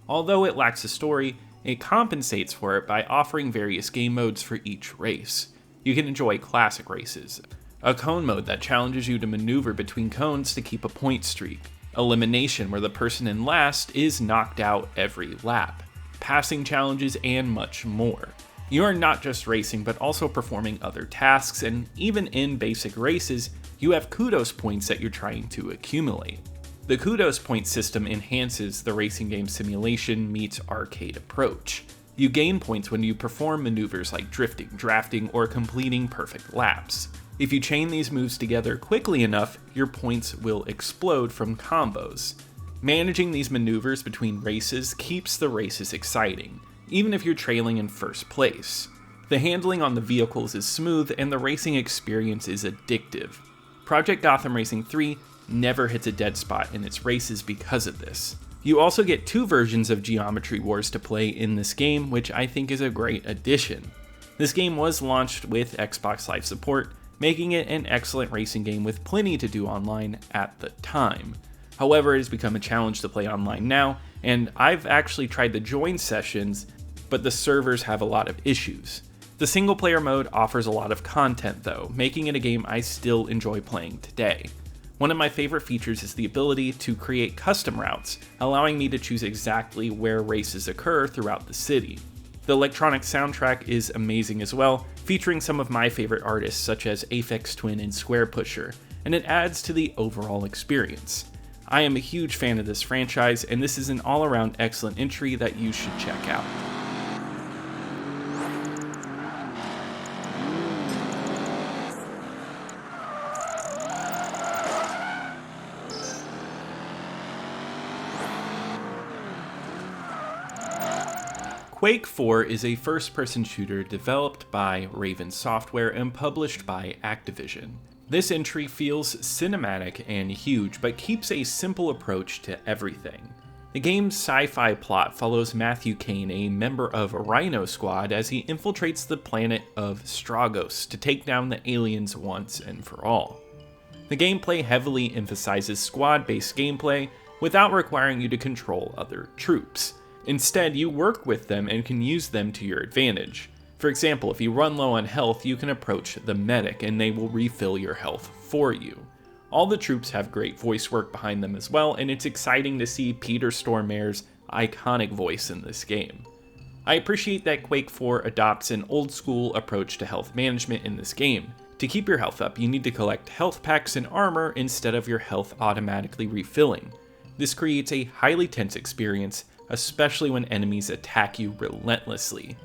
Although it lacks a story, it compensates for it by offering various game modes for each race. You can enjoy classic races, a cone mode that challenges you to maneuver between cones to keep a point streak, elimination where the person in last is knocked out every lap, passing challenges, and much more. You are not just racing but also performing other tasks, and even in basic races, you have kudos points that you're trying to accumulate. The kudos point system enhances the racing game simulation meets arcade approach. You gain points when you perform maneuvers like drifting, drafting, or completing perfect laps. If you chain these moves together quickly enough, your points will explode from combos. Managing these maneuvers between races keeps the races exciting, even if you're trailing in first place. The handling on the vehicles is smooth and the racing experience is addictive. Project Gotham Racing 3 never hits a dead spot in its races because of this. You also get 2 versions of Geometry Wars to play in this game, which I think is a great addition. This game was launched with Xbox Live support, making it an excellent racing game with plenty to do online at the time. However, it has become a challenge to play online now, and I've actually tried to join sessions, but the servers have a lot of issues. The single player mode offers a lot of content though, making it a game I still enjoy playing today. One of my favorite features is the ability to create custom routes, allowing me to choose exactly where races occur throughout the city. The electronic soundtrack is amazing as well, featuring some of my favorite artists such as Aphex Twin and Square Pusher, and it adds to the overall experience. I am a huge fan of this franchise, and this is an all-around excellent entry that you should check out. Quake 4 is a first-person shooter developed by Raven Software and published by Activision. This entry feels cinematic and huge, but keeps a simple approach to everything. The game's sci-fi plot follows Matthew Kane, a member of Rhino Squad, as he infiltrates the planet of Stragos to take down the aliens once and for all. The gameplay heavily emphasizes squad-based gameplay without requiring you to control other troops. Instead, you work with them and can use them to your advantage. For example, if you run low on health, you can approach the medic and they will refill your health for you. All the troops have great voice work behind them as well, and it's exciting to see Peter Stormare's iconic voice in this game. I appreciate that Quake 4 adopts an old school approach to health management in this game, To keep your health up, you need to collect health packs and armor instead of your health automatically refilling. This creates a highly tense experience, especially when enemies attack you relentlessly.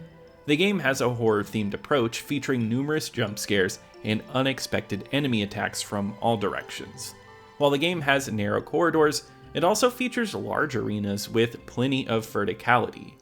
The game has a horror-themed approach featuring numerous jump scares and unexpected enemy attacks from all directions. While the game has narrow corridors, it also features large arenas with plenty of verticality.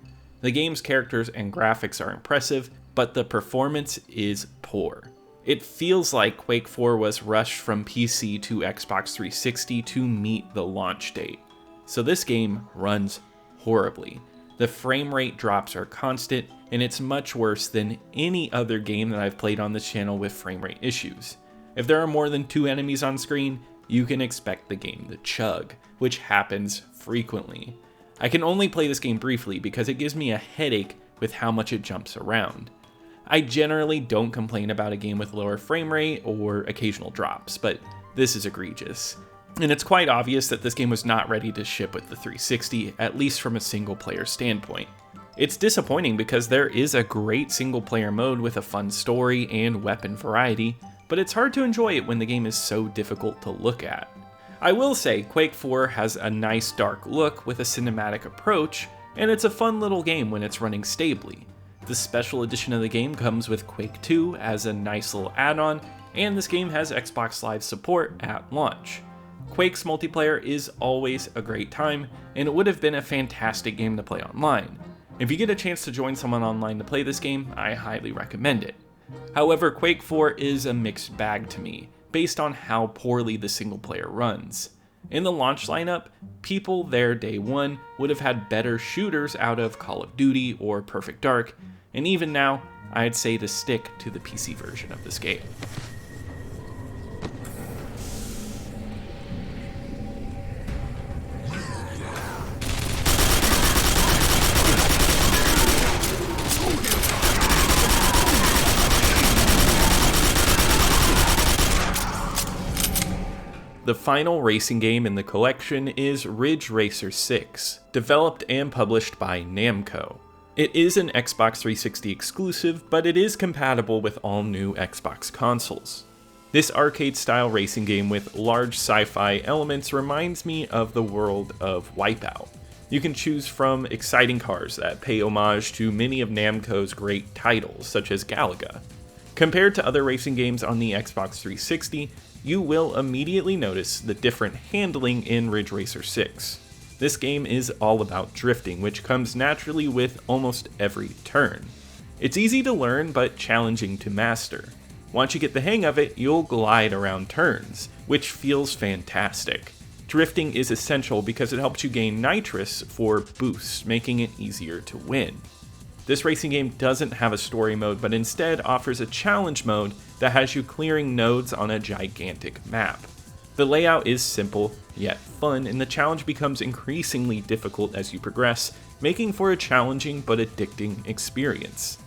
The game's characters and graphics are impressive, but the performance is poor. It feels like Quake 4 was rushed from PC to Xbox 360 to meet the launch date. So this game runs horribly. The frame rate drops are constant, and it's much worse than any other game that I've played on this channel with frame rate issues. If there are more than 2 enemies on screen, you can expect the game to chug, which happens frequently. I can only play this game briefly because it gives me a headache with how much it jumps around. I generally don't complain about a game with lower frame rate or occasional drops, but this is egregious. And it's quite obvious that this game was not ready to ship with the 360, at least from a single player standpoint. It's disappointing because there is a great single player mode with a fun story and weapon variety, but it's hard to enjoy it when the game is so difficult to look at. I will say, Quake 4 has a nice dark look with a cinematic approach, and it's a fun little game when it's running stably. The special edition of the game comes with Quake 2 as a nice little add-on, and this game has Xbox Live support at launch. Quake's multiplayer is always a great time, and it would have been a fantastic game to play online. If you get a chance to join someone online to play this game, I highly recommend it. However, Quake 4 is a mixed bag to me, based on how poorly the single player runs. In the launch lineup, people there day one would have had better shooters out of Call of Duty or Perfect Dark, and even now, I'd say to stick to the PC version of this game. The final racing game in the collection is Ridge Racer 6, developed and published by Namco. It is an Xbox 360 exclusive, but it is compatible with all new Xbox consoles. This arcade-style racing game with large sci-fi elements reminds me of the world of Wipeout. You can choose from exciting cars that pay homage to many of Namco's great titles, such as Galaga. Compared to other racing games on the Xbox 360, you will immediately notice the different handling in Ridge Racer 6. This game is all about drifting, which comes naturally with almost every turn. It's easy to learn, but challenging to master. Once you get the hang of it, you'll glide around turns, which feels fantastic. Drifting is essential because it helps you gain nitrous for boosts, making it easier to win. This racing game doesn't have a story mode, but instead offers a challenge mode that has you clearing nodes on a gigantic map. The layout is simple, yet fun, and the challenge becomes increasingly difficult as you progress, making for a challenging but addicting experience.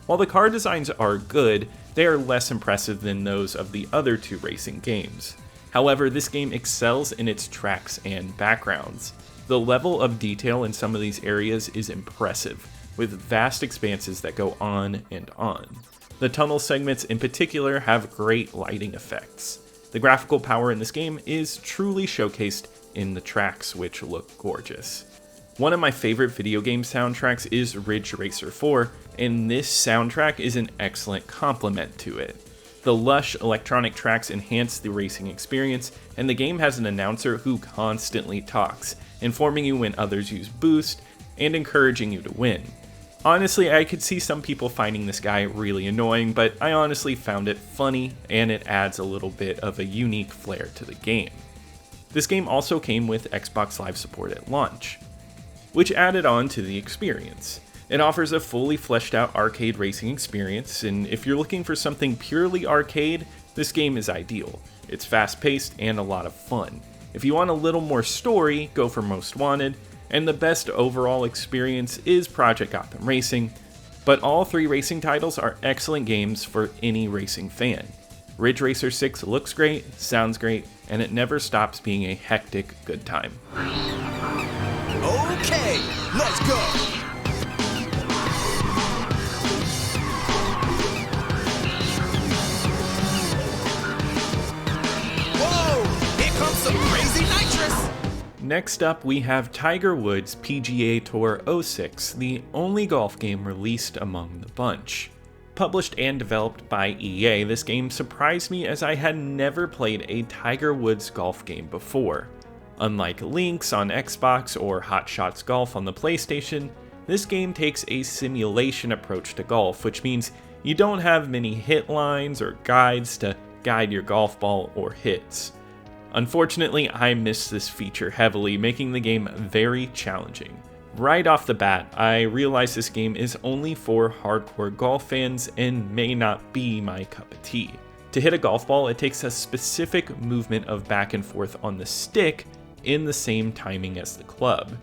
While the car designs are good, they are less impressive than those of the other 2 racing games. However, this game excels in its tracks and backgrounds. The level of detail in some of these areas is impressive, with vast expanses that go on and on. The tunnel segments in particular have great lighting effects. The graphical power in this game is truly showcased in the tracks, which look gorgeous. One of my favorite video game soundtracks is Ridge Racer 4, and this soundtrack is an excellent complement to it. The lush electronic tracks enhance the racing experience, and the game has an announcer who constantly talks, informing you when others use boost and encouraging you to win. Honestly, I could see some people finding this guy really annoying, but I honestly found it funny, and it adds a little bit of a unique flair to the game. This game also came with Xbox Live support at launch, which added on to the experience. It offers a fully fleshed out arcade racing experience, and if you're looking for something purely arcade, this game is ideal. It's fast paced and a lot of fun. If you want a little more story, go for Most Wanted, and the best overall experience is Project Gotham Racing, but all 3 racing titles are excellent games for any racing fan. Ridge Racer 6 looks great, sounds great, and it never stops being a hectic good time. Okay, let's go. Next up, we have Tiger Woods PGA Tour 06, the only golf game released among the bunch. Published and developed by EA, this game surprised me as I had never played a Tiger Woods golf game before. Unlike Lynx on Xbox or Hot Shots Golf on the PlayStation, this game takes a simulation approach to golf, which means you don't have many hit lines or guides to guide your golf ball or hits. Unfortunately, I missed this feature heavily, making the game very challenging. Right off the bat, I realized this game is only for hardcore golf fans and may not be my cup of tea. To hit a golf ball, it takes a specific movement of back and forth on the stick in the same timing as the club.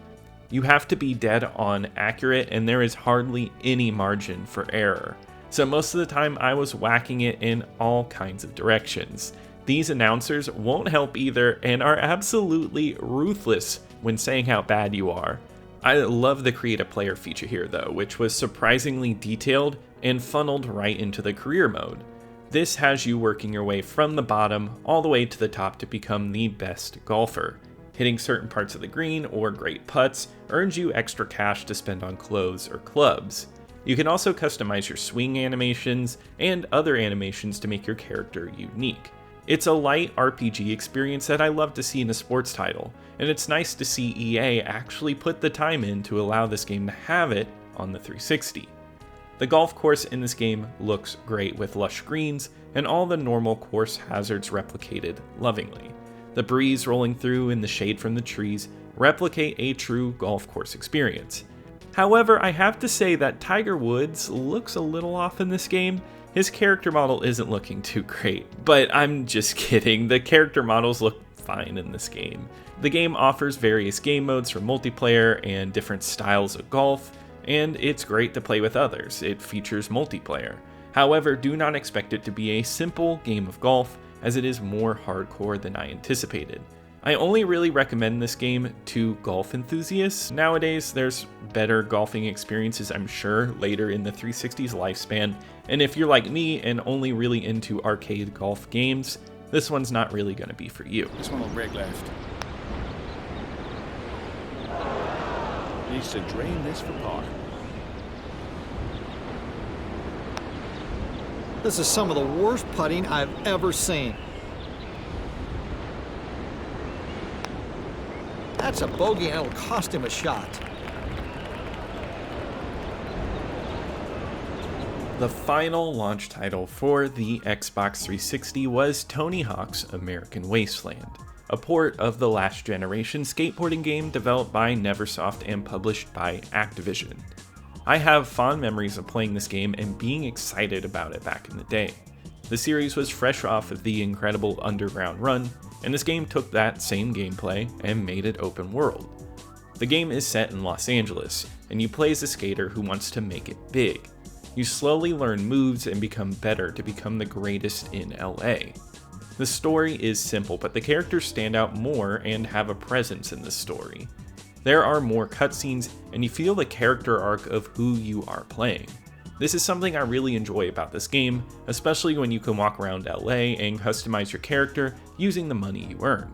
You have to be dead on accurate, and there is hardly any margin for error. So most of the time I was whacking it in all kinds of directions. These announcers won't help either and are absolutely ruthless when saying how bad you are. I love the create a player feature here though, which was surprisingly detailed and funneled right into the career mode. This has you working your way from the bottom all the way to the top to become the best golfer. Hitting certain parts of the green or great putts earns you extra cash to spend on clothes or clubs. You can also customize your swing animations and other animations to make your character unique. It's a light RPG experience that I love to see in a sports title, and it's nice to see EA actually put the time in to allow this game to have it on the 360. The golf course in this game looks great with lush greens and all the normal course hazards replicated lovingly. The breeze rolling through and the shade from the trees replicate a true golf course experience. However, I have to say that Tiger Woods looks a little off in this game. His character model isn't looking too great, but I'm just kidding. The character models look fine in this game. The game offers various game modes for multiplayer and different styles of golf, and it's great to play with others. It features multiplayer. However, do not expect it to be a simple game of golf, as it is more hardcore than I anticipated. I only really recommend this game to golf enthusiasts. Nowadays, there's better golfing experiences, I'm sure, later in the 360's lifespan, and if you're like me and only really into arcade golf games, this one's not really going to be for you. This one will break left. Needs to drain this for par. This is some of the worst putting I've ever seen. That's a bogey and it'll cost him a shot. The final launch title for the Xbox 360 was Tony Hawk's American Wasteland, a port of the last generation skateboarding game developed by Neversoft and published by Activision. I have fond memories of playing this game and being excited about it back in the day. The series was fresh off of the incredible Underground run, and this game took that same gameplay and made it open world. The game is set in Los Angeles, and you play as a skater who wants to make it big. You slowly learn moves and become better to become the greatest in LA. The story is simple, but the characters stand out more and have a presence in the story. There are more cutscenes, and you feel the character arc of who you are playing. This is something I really enjoy about this game, especially when you can walk around LA and customize your character using the money you earn.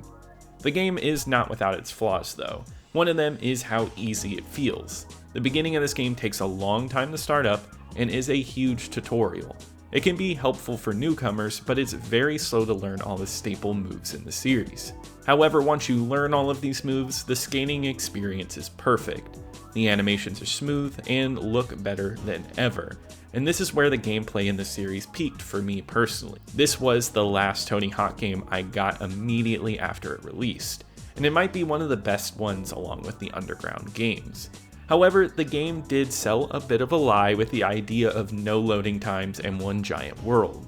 The game is not without its flaws though. One of them is how easy it feels. The beginning of this game takes a long time to start up and is a huge tutorial. It can be helpful for newcomers, but it's very slow to learn all the staple moves in the series. However, once you learn all of these moves, the skating experience is perfect. The animations are smooth and look better than ever, and this is where the gameplay in the series peaked for me personally. This was the last Tony Hawk game I got immediately after it released, and it might be one of the best ones along with the Underground games. However, the game did sell a bit of a lie with the idea of no loading times and one giant world.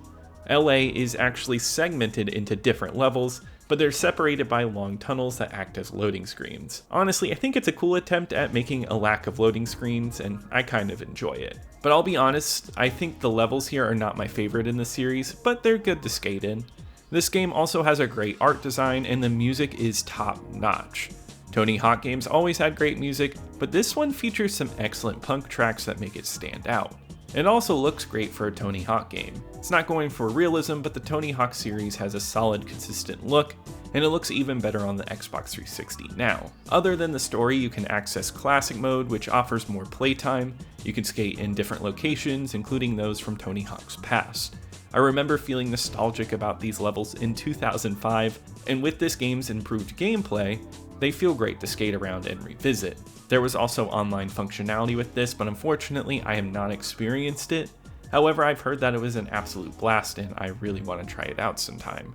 LA is actually segmented into different levels, but they're separated by long tunnels that act as loading screens. Honestly, I think it's a cool attempt at making a lack of loading screens, and I kind of enjoy it. But I'll be honest, I think the levels here are not my favorite in the series, but they're good to skate in. This game also has a great art design, and the music is top notch. Tony Hawk games always had great music, but this one features some excellent punk tracks that make it stand out. It also looks great for a Tony Hawk game. It's not going for realism, but the Tony Hawk series has a solid, consistent look, and it looks even better on the Xbox 360 now. Other than the story, you can access Classic Mode, which offers more playtime. You can skate in different locations, including those from Tony Hawk's past. I remember feeling nostalgic about these levels in 2005, and with this game's improved gameplay, they feel great to skate around and revisit. There was also online functionality with this, but unfortunately I have not experienced it. However, I've heard that it was an absolute blast and I really want to try it out sometime.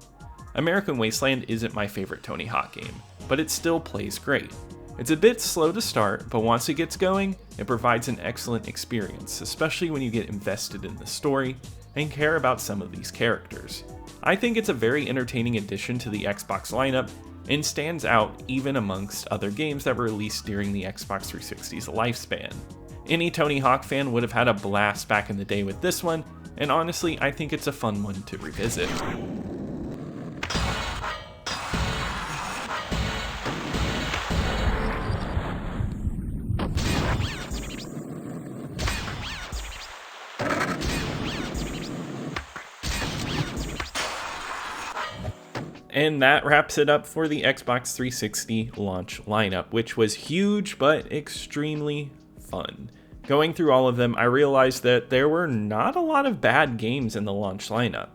American Wasteland isn't my favorite Tony Hawk game, but it still plays great. It's a bit slow to start, but once it gets going, it provides an excellent experience, especially when you get invested in the story and care about some of these characters. I think it's a very entertaining addition to the Xbox lineup and stands out even amongst other games that were released during the Xbox 360's lifespan. Any Tony Hawk fan would have had a blast back in the day with this one, and honestly, I think it's a fun one to revisit. And that wraps it up for the Xbox 360 launch lineup, which was huge but extremely fun. Going through all of them, I realized that there were not a lot of bad games in the launch lineup.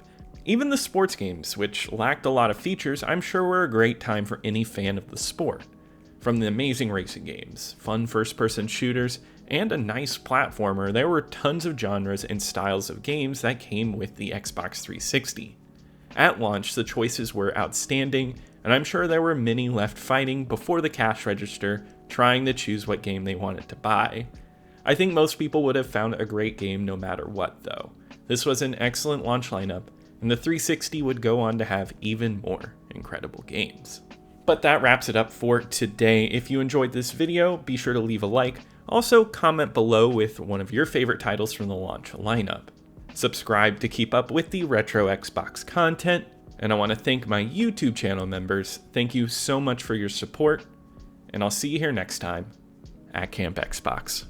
Even the sports games, which lacked a lot of features, I'm sure were a great time for any fan of the sport. From the amazing racing games, fun first-person shooters, and a nice platformer, there were tons of genres and styles of games that came with the Xbox 360. At launch, the choices were outstanding, and I'm sure there were many left fighting before the cash register, trying to choose what game they wanted to buy. I think most people would have found a great game no matter what, though. This was an excellent launch lineup, and the 360 would go on to have even more incredible games. But that wraps it up for today. If you enjoyed this video, be sure to leave a like. Also, comment below with one of your favorite titles from the launch lineup. Subscribe to keep up with the retro Xbox content, and I want to thank my YouTube channel members. Thank you so much for your support, and I'll see you here next time at Camp Xbox.